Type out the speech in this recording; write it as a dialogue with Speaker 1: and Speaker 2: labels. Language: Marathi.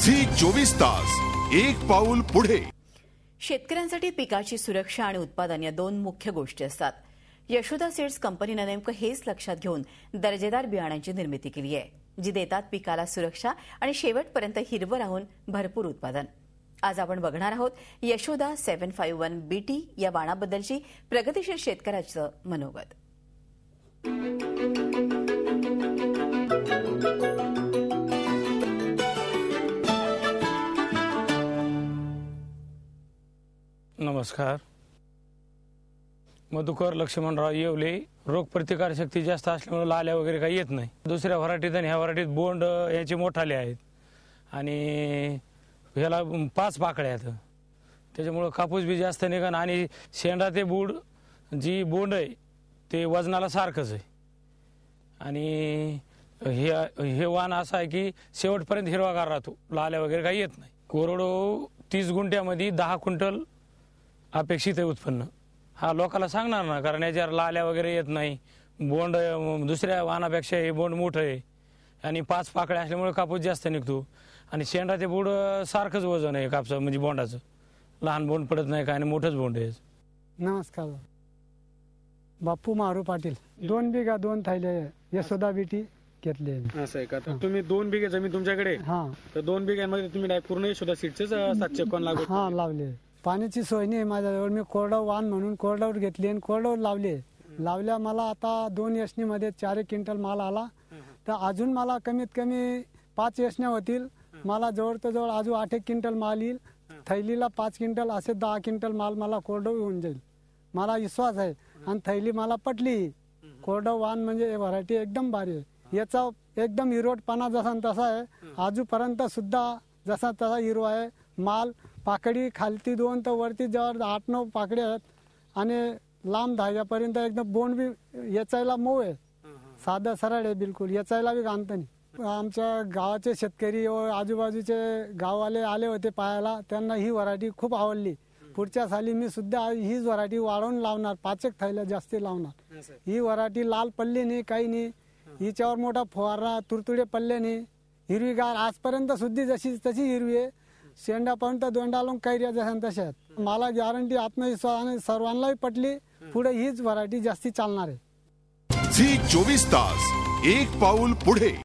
Speaker 1: झी 24 तास एक पाऊल पुढे।
Speaker 2: शेतकऱ्यांसाठी पिकाची सुरक्षा आणि उत्पादन या दोन मुख्य गोष्टी असतात। यशोदा सीड्स कंपनीने नेमकं हेच लक्षात घेऊन दर्जेदार बियाणांची निर्मिती केली आहे, जी देतात पिकाला सुरक्षा आणि शेवटपर्यंत हिरवं राहून भरपूर उत्पादन। आज आपण बघणार आहोत यशोदा 751 BT या वाणाबद्दलची प्रगतिशील शेतकऱ्याचं मनोगत।
Speaker 3: नमस्कार, मधुकर लक्ष्मणराव येवले। रोग प्रतिकार शक्ती जास्त असल्यामुळे लाल्या वगैरे काही येत नाही। दुसऱ्या व्हरायटीत आणि ह्या व्हरायटीत बोंड याचे मोठाले आहेत आणि ह्याला 5 पाकळ्या आहेत, त्याच्यामुळे कापूस बी जास्त निघन आणि शेंडा ते बूड जी बोंड आहे ते वजनाला सारखंच आहे। आणि हे वाण असं आहे की शेवटपर्यंत हिरवागार राहतो, लाल्या वगैरे काही येत नाही। कोरडो 30 गुंठ्यामध्ये 10 क्विंटल अपेक्षित आहे उत्पन्न। हा लोकांना सांगणार ना, कारण याच्यावर लाल्या वगैरे येत नाही। बोंड दुसऱ्या वाणापेक्षा हे बोंड मोठं आहे आणि 5 पाकळ्या असल्यामुळे कापूस जास्त निघतो आणि शेंडा ते बोंड सारखंच वजन आहे कापसा म्हणजे बोंडाचं, लहान बोंड पडत नाही काय आणि मोठंच बोंड आहे।
Speaker 4: नमस्कार, बापू मारू पाटील। 2 बिघा 2 थैले यशोदा बीटी घेतले।
Speaker 3: असं आहे का? तर तुम्ही 2 बिघे जमीन तुमच्याकडे,
Speaker 4: हां,
Speaker 3: तर 2 बिघ्यांमध्ये तुम्ही पूर्ण यशोदा सीडचेच 751 लागवड?
Speaker 4: हां, लावले। पाण्याची सोय नाही माझ्याजवळ, मी कोरडव वाण म्हणून कोरडवर घेतली आणि कोरडवर लावल्या मला आता 2 यशनीमध्ये 4 क्विंटल माल आला। तर अजून मला कमीत कमी 5 यशन्या होतील। मला जवळ अजून 8 क्विंटल माल येईल। थैलीला 5 क्विंटल असे 10 क्विंटल माल मला कोरडव होऊन जाईल, मला विश्वास आहे। आणि थैली मला पटली। कोरडव वाण म्हणजे व्हरायटी एकदम भारी आहे। याचा एकदम हिरवटपणा जसा तसा आहे, आजूपर्यंत सुद्धा जसा तसा हिरवा आहे माल। पाकडी खालती 2 तर वरती जवळ 8-9 पाकड्या आहेत आणि लांब धाग्यापर्यंत एकदम बोंड बी याचायला मऊ आहे, साधा सरळ आहे बिलकुल, याचायला बी घाणत नाही। आमच्या गावाचे शेतकरी व आजूबाजूचे गाववाले आले होते पाहायला, त्यांना ही व्हरायटी खूप आवडली। पुढच्या साली मी सुद्धा हीच व्हरायटी वाढवून लावणार, 5 थैल्या जास्त लावणार। ही व्हरायटी लाल पल्ले नाही, काही नाही, हिच्यावर मोठा फवारा तुरतुडे पल्ले नाही, हिरवीगार आजपर्यंत सुद्धा जशी तशी हिरवी आहे। शेंडापर्यंत दोंडा लावून कैऱ्या जशा तशा आहेत। मला गॅरंटी आत्मविश्वासाने सर्वांनाही पटली, पुढे हीच व्हरायटी जास्ती चालणार आहे।
Speaker 1: झी 24 तास एक पाऊल पुढे।